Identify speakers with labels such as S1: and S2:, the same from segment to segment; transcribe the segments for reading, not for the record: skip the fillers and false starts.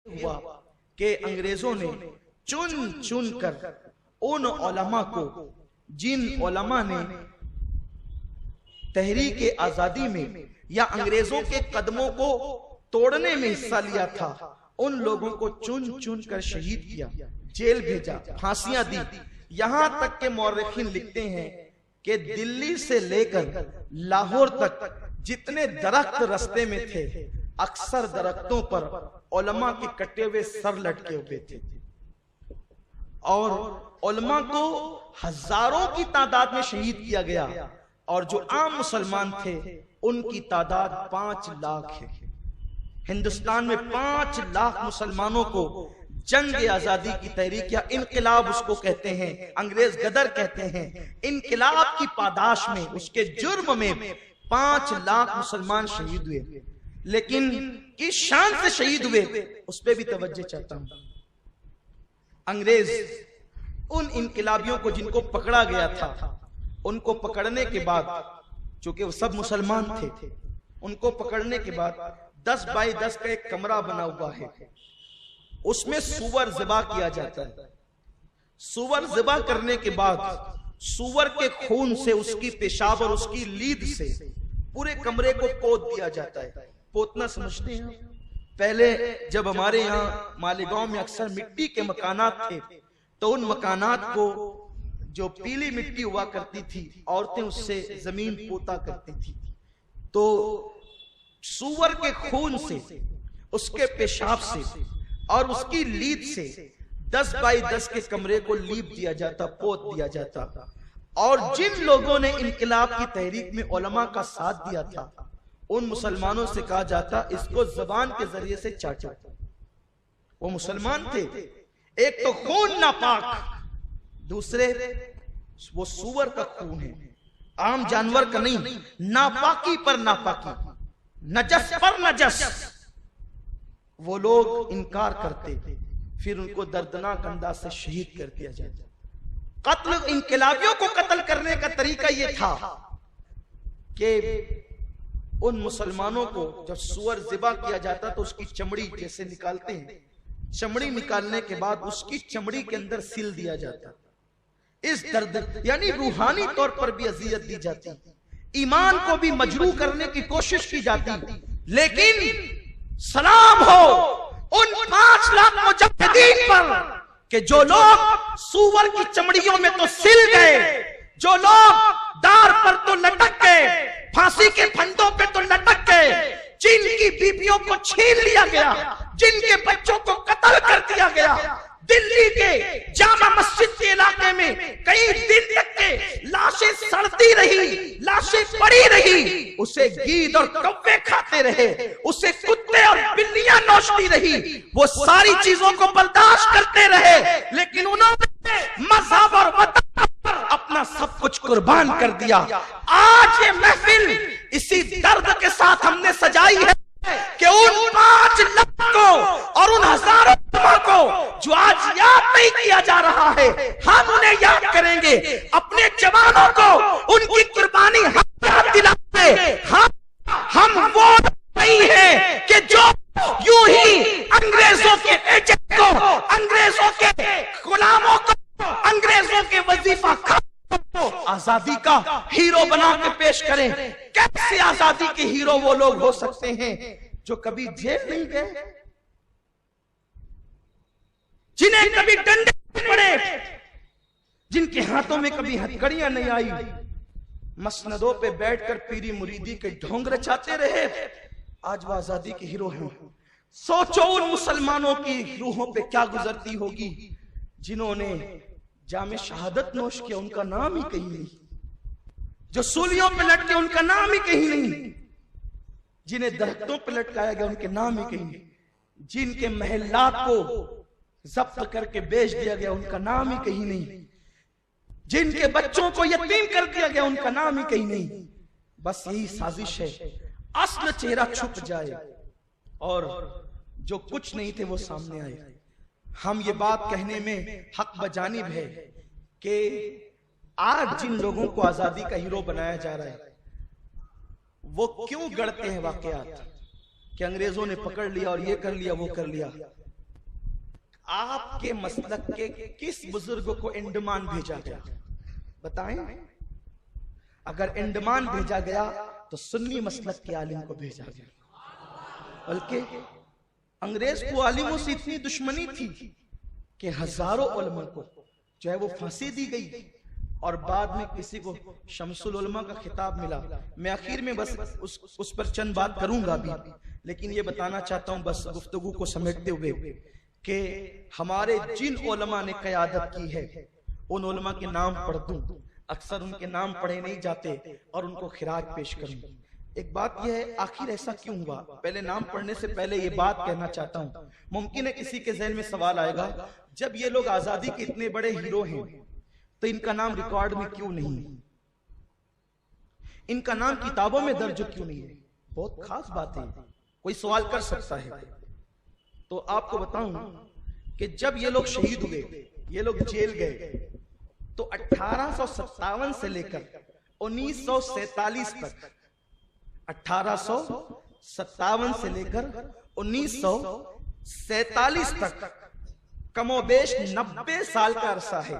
S1: ہوا کہ انگریزوں نے چن چن کر ان علماء کو، جن علماء نے تحریک آزادی میں یا انگریزوں کے قدموں کو توڑنے میں حصہ لیا تھا، ان لوگوں کو چن چن کر شہید کیا، جیل بھیجا، پھانسیاں دی۔ یہاں تک کہ مورخین لکھتے ہیں کہ دلی سے لے کر لاہور تک جتنے درخت رستے میں تھے، اکثر درختوں پر علماء کے کٹے ہوئے سر لٹکے ہوئے تھے، اور علماء کو ہزاروں کی تعداد میں شہید کیا گیا، اور جو عام مسلمان تھے ان کی تعداد 5 لاکھ ہے۔ ہندوستان میں 5 لاکھ مسلمانوں کو جنگ آزادی کی تحریک یا انقلاب اس کو کہتے ہیں، انگریز غدر کہتے ہیں، انقلاب کی پاداش میں، اس کے جرم میں 5 لاکھ مسلمان شہید ہوئے۔ لیکن کس شان سے شہید ہوئے اس پہ بھی توجہ چاہتا ہوں۔ انگریز ان انقلابیوں کو جن کو پکڑا گیا تھا، ان کو پکڑنے کے بعد، چونکہ وہ سب مسلمان تھے، ان کو پکڑنے کے بعد 10 بائی 10 کا ایک کمرہ بنا ہوا ہے، اس میں سور ذبح کیا جاتا ہے۔ سور ذبح کرنے کے بعد سور کے خون سے، اس کی پیشاب اور اس کی لید سے پورے کمرے کو پوت دیا جاتا ہے۔ پوتنا سمجھتے ہیں؟ پہلے جب ہمارے یہاں مالیگاؤں میں اکثر مٹی کے مکانات تھے تو ان مکانات کو جو پیلی مٹی ہوا کرتی تھی، عورتیں اس سے زمین پوتا کرتی تھی، تو سور کے خون سے، اس کے پیشاب سے اور اس کی لید سے 10 بائی 10 کے کمرے کو لیپ دیا جاتا، پوت دیا جاتا، اور جن لوگوں نے انقلاب کی تحریک میں علماء کا ساتھ دیا تھا ان مسلمانوں سے کہا جاتا اس کو زبان کے ذریعے سے چاٹا۔ وہ مسلمان تھے، ایک تو خون ناپاک، دوسرے وہ سور کا خون ہے، عام جانور کا نہیں، ناپاکی پر ناپاکی، نجس پر نجس۔ وہ لوگ انکار کرتے، پھر ان کو دردناک انداز سے شہید کر دیا جاتا۔ قتل، انقلابیوں کو قتل کرنے کا طریقہ یہ تھا کہ ان مسلمانوں کو جب سور ذبح کیا جاتا تو اس کی چمڑی جیسے نکالتے ہیں، چمڑی نکالنے کے بعد اس کی چمڑی کے اندر سل دیا جاتا، اس درد یعنی روحانی طور پر بھی اذیت دی جاتی، ایمان کو بھی مجروح کرنے کی کوشش کی جاتی۔ لیکن سلام ہو ان 5 لاکھ مجاہدین پر کہ جو لوگ سور کی چمڑیوں میں تو سل گئے، جو لوگ دار پر تو لٹک گئے، پھانسی کے پھندوں پہ تو لٹک گئے، جن کی بیویوں کو چھین لیا گیا، جن کے بچوں کو قتل کر دیا گیا، دلی کے جامع مسجد کے علاقے میں کئی دن تک کے لاشیں سڑتی رہی، لاشیں پڑی رہی، اسے گید اور کوے کھاتے رہے، اسے کتے اور بلیاں نوچتی رہی، وہ ساری چیزوں کو برداشت کرتے رہے، لیکن انہوں نے مذہب اور وطن اپنا سب کچھ قربان کر دیا۔ آج یہ محفل اسی درد کے ساتھ ہم نے سجائی ہے کہ ان 5 لاکھ کو اور ان ہزاروں کو جو آج یاد نہیں کیا جا رہا ہے، ہم انہیں یاد کریں گے، اپنے جوانوں کو ان کی قربانی ہم یاد دلاتے۔ ہم وہ نہیں ہیں کہ جو یوں ہی انگریزوں کے ایجنٹ کو، انگریزوں کے غلاموں کو، انگریزوں کے وظیفہ آزادی کا ہیرو بنا کے پیش کریں۔ کیسے آزادی کے ہیرو وہ لوگ ہو سکتے ہیں جو کبھی جیل نہیں گئے، جنہیں کبھی ڈنڈے نہیں پڑے، جن کے ہاتھوں میں کبھی ہتھکڑیاں نہیں آئی، مسندوں پہ بیٹھ کر پیری مریدی کے ڈھونگ رچاتے رہے، آج وہ آزادی کے ہیرو ہیں۔ سوچو ان مسلمانوں کی روحوں پہ کیا گزرتی ہوگی جنہوں نے جام شہادت نوش کیا، ان کا نام ہی کہیں نہیں، جو سولیوں پہ لٹکے ان کا نام ہی کہیں نہیں، جنہیں درختوں پہ لٹکایا گیا ان کے نام ہی کہیں نہیں، جن کے محلات کو ضبط کر کے بیچ دیا گیا ان کا نام ہی کہیں نہیں، جن کے بچوں کو یتیم کر دیا گیا ان کا نام ہی کہیں نہیں۔ بس یہی سازش ہے، اصل چہرہ چھپ جائے اور جو کچھ نہیں تھے وہ سامنے آئے۔ ہم یہ بات کہنے میں حق بجانب ہے کہ آج جن لوگوں کو آزادی کا ہیرو بنایا جا رہا ہے وہ کیوں گڑتے ہیں واقعات کہ انگریزوں نے پکڑ لیا اور یہ کر لیا وہ کر لیا۔ آپ کے مسلک کے کس بزرگ کو انڈمان بھیجا گیا؟ بتائیں. اگر انڈمان بھیجا گیا تو سنی مسلک کے عالم کو بھیجا گیا. بلکہ انگریز کو عالموں سے اتنی دشمنی تھی کہ ہزاروں علماء کو جو ہے وہ پھانسی دی گئی، اور بعد میں کسی کو شمس العلماء کا خطاب ملا. میں آخر میں بس اس پر چند بات کروں گا بھی، لیکن یہ بتانا چاہتا ہوں بس گفتگو کو سمیٹتے ہوئے کہ ہمارے جن علماء نے قیادت کی ہے ان علماء کے نام پڑھ دوں. اکثر ان کے نام پڑھے نہیں جاتے اور ان کو خراج پیش کروں. ایک بات یہ ہے، آخر ایسا کیوں ہوا؟ پہلے نام پڑھنے سے پہلے یہ بات کہنا چاہتا ہوں. ممکن ہے کسی کے ذہن میں سوال آئے گا، جب یہ لوگ آزادی کے اتنے بڑے ہیرو ہیں تو ان کا نام ریکارڈ میں کیوں نہیں ہے؟ ان کا نام کتابوں میں درج کیوں نہیں ہے؟ بہت خاص بات ہے، کوئی سوال کر سکتا ہے. تو آپ کو بتاؤں کہ جب یہ لوگ شہید ہوئے، یہ لوگ جیل گئے، تو 1857 سے لے کر 1947 تک، 1857 سے لے کر 1947 تک کم و بیش 90 سال کا عرصہ ہے،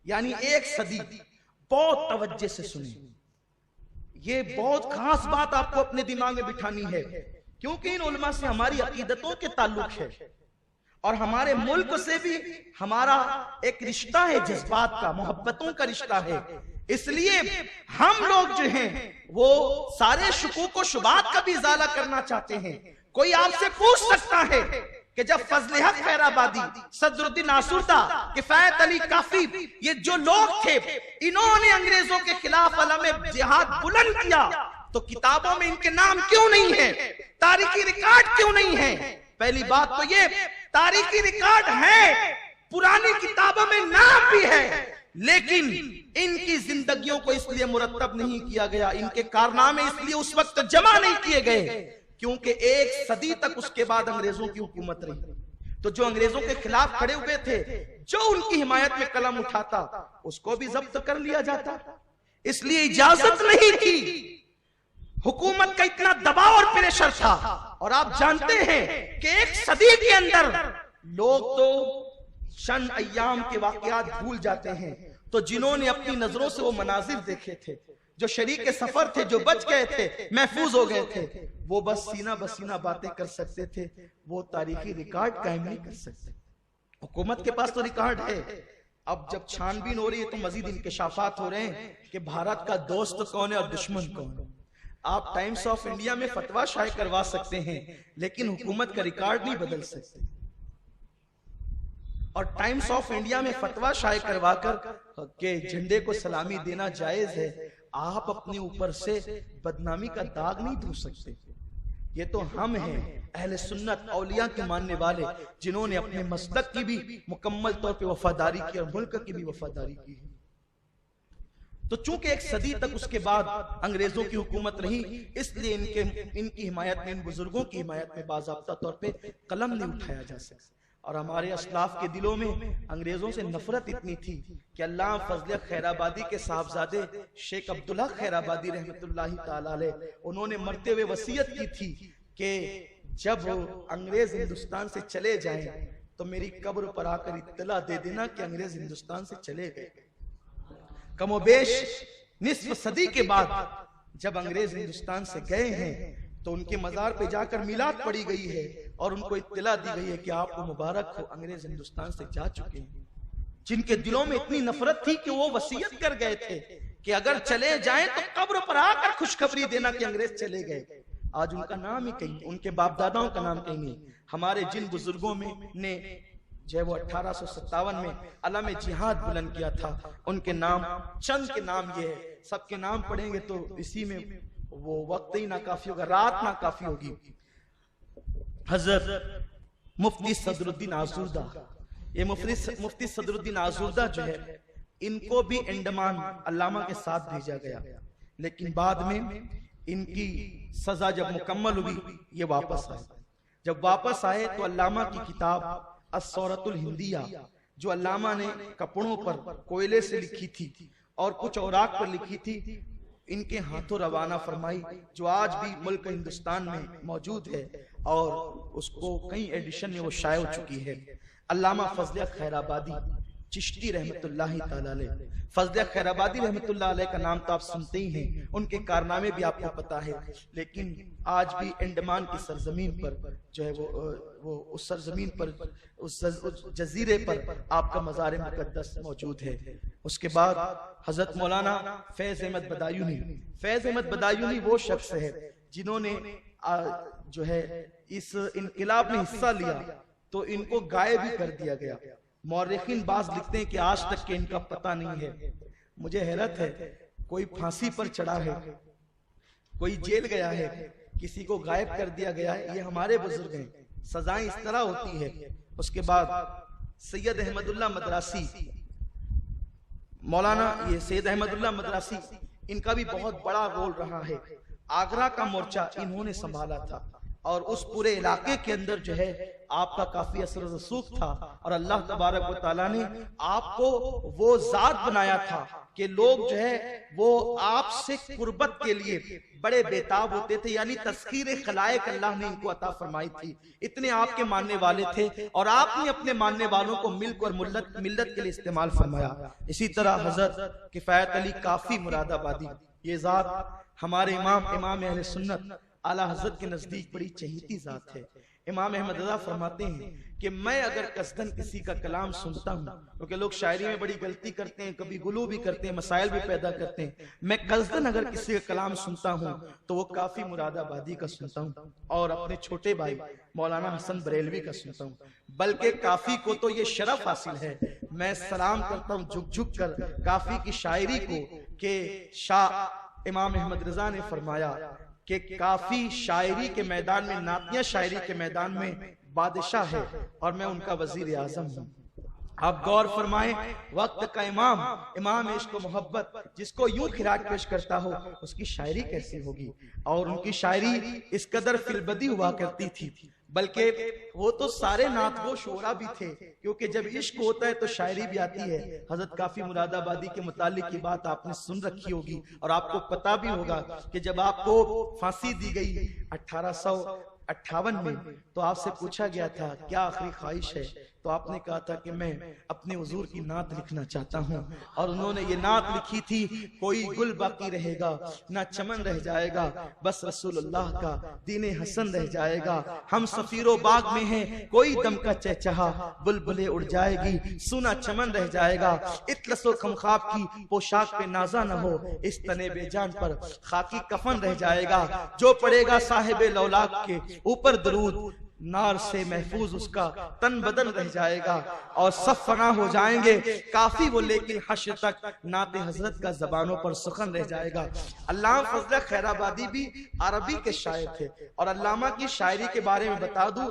S1: یعنی ایک صدی. بہت توجہ سے سنیں، یہ بہت خاص بات آپ کو اپنے دماغ میں بٹھانی ہے، کیونکہ ان علماء سے ہماری عقیدتوں کے تعلق ہے اور ہمارے ملک سے بھی ہمارا ایک رشتہ ہے، جذبات کا، محبتوں کا رشتہ ہے. اس لیے ہم لوگ جو ہیں وہ سارے شکوک و شبہات کا بھی ازالہ کرنا چاہتے ہیں. کوئی آپ سے پوچھ سکتا ہے کہ جب فضل حق خیر آبادی، صدر الدین آسودہ، کفایت علی کافی، یہ جو لوگ تھے انہوں نے انگریزوں کے خلاف علم جہاد بلند کیا، تو کتابوں میں ان کے نام کیوں نہیں ہیں؟ تاریخی ریکارڈ کیوں نہیں ہیں؟ پہلی بات تو یہ، تاریخی ریکارڈ ہے، پرانی کتابوں میں نام بھی ہے، لیکن ان کی زندگیوں کو اس لیے مرتب نہیں کیا گیا، ان کے کارنامے اس لیے اس وقت جمع نہیں کیے گئے کیونکہ ایک صدی تک اس کے بعد انگریزوں کی حکومت رہی. تو جو انگریزوں کے خلاف کھڑے ہوئے تھے، جو ان کی حمایت میں قلم اٹھاتا اس کو بھی ضبط کر لیا جاتا. اس لیے اجازت نہیں تھی، حکومت کا اتنا دباؤ اور پریشر تھا. اور آپ جانتے ہیں کہ ایک صدی کے اندر لوگ تو چند ایام کے واقعات بھول جاتے ہیں، تو جنہوں نے اپنی نظروں سے وہ مناظر دیکھے تھے، جو شریک سفر تھے، جو بچ گئے تھے، محفوظ ہو گئے تھے، وہ بس سینہ بسینہ باتیں کر سکتے تھے، وہ تاریخی ریکارڈ قائم نہیں کر سکتے. حکومت کے پاس تو ریکارڈ ہے. اب جب چھان بین ہو رہی ہے تو مزید انکشافات ہو رہے ہیں کہ بھارت کا دوست کون ہے اور دشمن کون ہے. آپ ٹائمز آف انڈیا میں فتویٰ شائع کروا سکتے ہیں لیکن حکومت کا ریکارڈ نہیں بدل سکتے. اور ٹائمز آف انڈیا میں فتویٰ شائع کروا کر کہ جھنڈے کو سلامی دینا جائز ہے، آپ اپنے اوپر سے بدنامی کا داغ نہیں دھو سکتے. یہ تو ہم ہیں اہل سنت اولیاء کے ماننے والے، جنہوں نے اپنے مسلک کی بھی مکمل طور پہ وفاداری کی اور ملک کی بھی وفاداری کی. تو چونکہ ایک صدی تک اس کے بعد انگریزوں کی حکومت رہی، اس لیے ان کی حمایت میں، ان بزرگوں کی حمایت میں باضابطہ طور پہ قلم نہیں اٹھایا جا سکتا. اور ہمارے اسلاف کے دلوں میں انگریزوں سے نفرت اتنی تھی کہ اللہ فضل خیر آبادی کے صاحبزادے شیخ عبداللہ خیر آبادی رحمت اللہ تعالی علیہ، انہوں نے مرتے ہوئے وصیت کی تھی کہ جب انگریز ہندوستان سے چلے جائیں تو میری قبر پر آ کر اطلاع دے دینا کہ انگریز ہندوستان سے چلے گئے. کم و بیش نصف صدی کے بعد جب انگریز ہندوستان سے گئے ہیں تو ان کے مزار پہ جا کر میلاد پڑھی گئی ہے اور ان کو اطلاع دی گئی ہے کہ آپ کو مبارک ہو، انگریز ہندوستان سے جا چکے ہیں. جن کے دلوں میں اتنی نفرت تھی کہ وہ وصیت کر گئے تھے کہ اگر چلے جائیں تو قبر پر آ کر خوشخبری دینا کہ انگریز چلے گئے. آج ان کا نام ہی کہیں، ان کے باپ داداؤں کا نام کہیں نہیں. ہمارے جن بزرگوں میں نے جو ہے وہ 1857 میں علم جہاد بلند کیا تھا، ان کے نام، چند کے نام یہ ہے، سب کے نام پڑھیں گے تو اسی میں وہ وقت ہی نہ کافی ہوگا، رات نہ کافی ہوگی. حضرت مفتی صدر الدین آزوردہ، یہ مفتی صدر الدین آزوردہ جو ہے، ان کو بھی انڈمان علامہ کے ساتھ بھیجا گیا، لیکن بعد میں ان کی سزا جب مکمل ہوئی یہ واپس آئے. جب واپس آئے تو علامہ کی کتاب السورۃ الہندیہ جو علامہ نے کپڑوں پر کوئلے سے لکھی تھی اور کچھ اوراق پر لکھی تھی، ان کے ہاتھوں روانہ فرمائی، جو آج بھی ملک ہندوستان میں موجود ہے اور اس کو کئی ایڈیشن میں وہ شائع ہو چکی ہے. علامہ فضل خیر آبادی چشتی رحمت اللہ تعالی علیہ. فضل خیر آبادی رحمت اللہ علیہ کا نام تو آپ سنتے ہی ہیں، ان کے کارنامے بھی آپ کو پتا ہے، لیکن آج بھی انڈمان کی سرزمین پر جو ہے وہ اس سرزمین پر اس جزیرے پر آپ کا مزار مقدس موجود ہے. اس کے بعد حضرت مولانا فیض احمد بدایونی. فیض احمد بدایونی وہ شخص ہے جنہوں نے جو ہے اس انقلاب میں حصہ لیا تو ان کو غائب بھی کر دیا گیا. مورخین بعض لکھتے ہیں کہ آج تک کہ ان کا پتہ نہیں ہے. مجھے حیرت ہے، کوئی پھانسی پر چڑھا ہے، کوئی جیل گیا ہے، کسی کو غائب کر دیا گیا ہے. یہ ہمارے بزرگ ہیں، سزائیں اس طرح ہوتی ہے. اس کے بعد سید احمد اللہ مدراسی، مولانا یہ سید احمد اللہ مدراسی، ان کا بھی بہت بڑا رول رہا ہے. آگرہ کا مورچہ انہوں نے سنبھالا تھا اور اس پورے علاقے کے اندر جو ہے آپ کا کافی اثر و رسوخ تھا، اور اللہ تبارک و تعالیٰ نے آپ کو وہ ذات بنایا تھا کہ لوگ جو ہے وہ آپ سے قربت کے لیے بڑے بیتاب ہوتے تھے. یعنی تسخیر خلائق اللہ نے ان کو عطا فرمائی تھی. اتنے آپ کے ماننے والے تھے اور آپ نے اپنے ماننے والوں کو ملک اور ملت کے لیے استعمال فرمایا. اسی طرح حضرت کفایت علی کافی مراد آبادی، یہ ذات ہمارے امام اہل سنت اعلیٰ حضرت کے نزدیک بڑی چہیتی ذات ہے. امام احمد رضا فرماتے ہیں کہ میں اگر قصدن کسی کا کلام سنتا ہوں، کیونکہ لوگ شاعری میں بڑی غلطی کرتے ہیں، کبھی غلو بھی کرتے ہیں، مسائل بھی پیدا کرتے ہیں، میں قصدن اگر کسی کا کلام سنتا ہوں تو وہ کافی مراد آبادی کا سنتا ہوں اور اپنے چھوٹے بھائی مولانا حسن بریلوی کا سنتا ہوں. بلکہ کافی کو تو یہ شرف حاصل ہے، میں سلام کرتا ہوں جھک جھک کر کافی کی شاعری کو، کہ شاہ امام احمد رضا نے فرمایا کہ کافی شاعری کے میدان میں، نعتیہ شاعری کے میدان میں بادشاہ ہے اور میں ان کا وزیر اعظم ہوں. آپ غور فرمائیں، وقت کا امام عشق و محبت جس کو یوں خراج پیش کرتا ہو، اس کی شاعری کیسی ہوگی؟ اور ان کی شاعری اس قدر فلبدی ہوا کرتی تھی، بلکہ وہ تو سارے نعت گو شعرا بھی تھے، کیونکہ جب عشق ہوتا ہے تو شاعری بھی آتی ہے. حضرت کافی مراد آبادی کے متعلق کی بات آپ نے سن رکھی ہوگی اور آپ کو پتا بھی ہوگا کہ جب آپ کو پھانسی دی گئی 1858 میں تو آپ سے پوچھا گیا تھا کیا آخری خواہش ہے، تو آپ نے کہا تھا کہ میں اپنے حضور کی نعت لکھنا چاہتا ہوں. اور انہوں نے یہ نعت لکھی تھی، کوئی گل باقی رہے گا نہ چمن رہ جائے گا، بس رسول اللہ کا دین حسن رہ جائے گا. ہم سفیر و باغ میں ہیں، کوئی دم کا چہچہا، بلبلے اڑ جائے گی، سونا چمن رہ جائے گا. اطلس و خمخاب کی پوشاک پہ نازا نہ ہو، اس تنے بے جان پر خاکی کفن رہ جائے گا. جو پڑے گا صاحب لولاک کے اوپر درود، نار سے محفوظ اس کا تن بدن رہ جائے گا. اور سب فنا ہو جائیں گے کافی وہ، لیکن حشر تک نعت حضرت کا زبانوں پر سخن رہ جائے گا. علامہ فضل خیر آبادی بھی عربی کے شاعر تھے، اور علامہ کی شاعری کے بارے میں بتا دوں،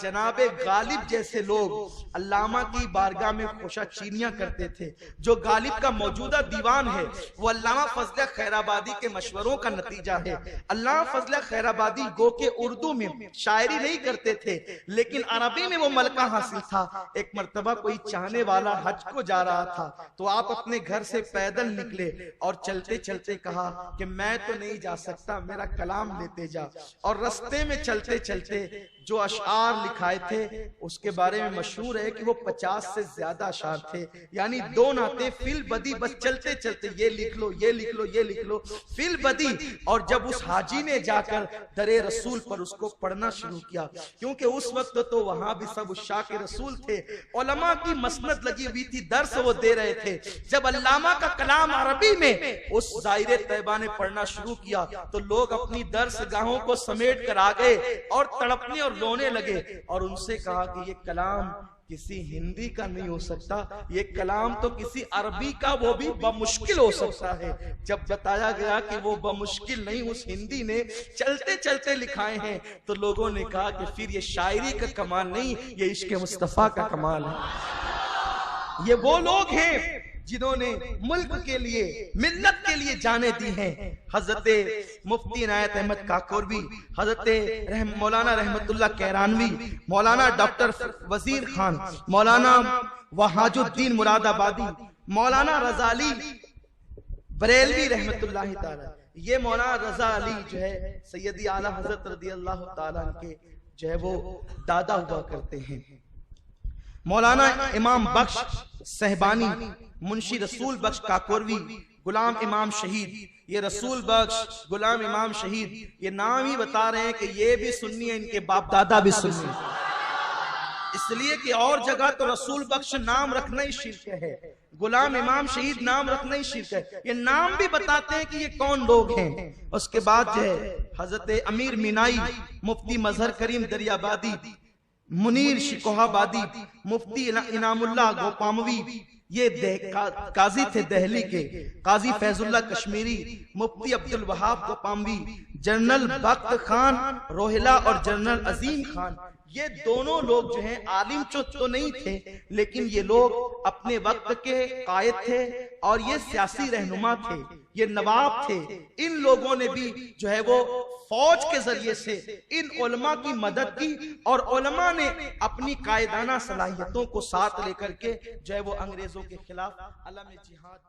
S1: جناب غالب جیسے لوگ علامہ کی بارگاہ میں خوشہ چینیاں کرتے تھے. جو غالب کا موجودہ دیوان ہے وہ علامہ فضل خیر آبادی کے مشوروں کا نتیجہ ہے. علامہ فضل خیر آبادی گو کہ اردو میں شاعری نہیں کرتے تھے، لیکن عربی میں وہ ملکہ حاصل تھا. ایک مرتبہ کوئی چاہنے والا حج کو جا رہا تھا تو آپ اپنے گھر سے پیدل نکلے اور چلتے چلتے کہا کہ میں تو نہیں جا سکتا، میرا کلام لیتے جا. اور رستے میں چلتے چلتے جو اشعار لکھائے تھے اس کے بارے میں مشہور ہے کہ وہ 50 سے زیادہ اشعار تھے. یعنی دو نعتیں فل بدی، بس چلتے چلتے یہ لکھ لو یہ لکھ لو یہ لکھ لو، فل بدی. اور جب اس حاجی نے جا کر در رسول پر اس کو پڑھنا شروع کیا، کیونکہ اس وقت تو وہاں بھی سب عشاق رسول تھے، علماء کی مسند لگی ہوئی تھی، درس وہ دے رہے تھے. جب علامہ کا کلام عربی میں اس دائرے طیبہ نے پڑھنا شروع کیا تو لوگ اپنی درس گاہوں کو سمیٹ کر آ گئے اور تڑپنے اور رونے لگے. اور ان سے کہا کہ یہ کلام کسی ہندی کا نہیں ہو سکتا، یہ کلام تو کسی عربی کا وہ بھی بمشکل ہو سکتا ہے. جب بتایا گیا کہ وہ بمشکل نہیں، اس ہندی نے چلتے چلتے لکھائے ہیں، تو لوگوں نے کہا کہ پھر یہ شاعری کا کمال نہیں، یہ عشق مصطفیٰ کا کمال ہے. یہ وہ لوگ ہیں جنہوں نے ملک کے لیے ملت کے لیے جانیں دی ہیں. حضرت مفتی عنایت احمد کاکوروی، حضرت مولانا رحمت اللہ کیرانوی، مولانا ڈاکٹر وزیر خان، مولانا وحاج الدین مراد آبادی، مولانا رضا علی بریلوی رحمت اللہ تعالی. یہ مولانا رضا علی جو ہے سیدی اعلیٰ حضرت رضی اللہ تعالیٰ کے جو ہے وہ دادا ہوا کرتے ہیں. مولانا امام بخش صہبانی، منشی رسول بخش کاکوروی، غلام امام شہید. یہ رسول بخش، غلام امام شہید، یہ نام ہی بتا رہے ہیں کہ یہ بھی سنی ہے، ان کے باپ دادا بھی سنی ہے. اس لیے کہ اور جگہ تو رسول بخش نام رکھنا ہی شرک ہے، غلام امام شہید نام رکھنا ہی شرک ہے. یہ نام بھی بتاتے ہیں کہ یہ کون لوگ ہیں. اس کے بعد جو ہے حضرت امیر مینائی، مفتی مظہر کریم دریابادی، منیر شکوہ آبادی، مفتی انعام اللہ گوپاموی، یہ قاضی تھے دہلی کے، قاضی فیض اللہ کشمیری، مفتی عبدالوہاب گوپاموی، جنرل بخت خان روہیلا اور جنرل عظیم خان. یہ دونوں لوگ جو ہیں عالم تو نہیں تھے، لیکن یہ لوگ اپنے وقت کے قائد تھے اور یہ سیاسی رہنما تھے، یہ نواب تھے. ان لوگوں نے بھی جو ہے وہ فوج کے ذریعے سے ان علماء کی مدد کی، اور علماء نے اپنی قائدانہ صلاحیتوں کو ساتھ لے کر کے جو ہے وہ انگریزوں کے خلاف علم جہاد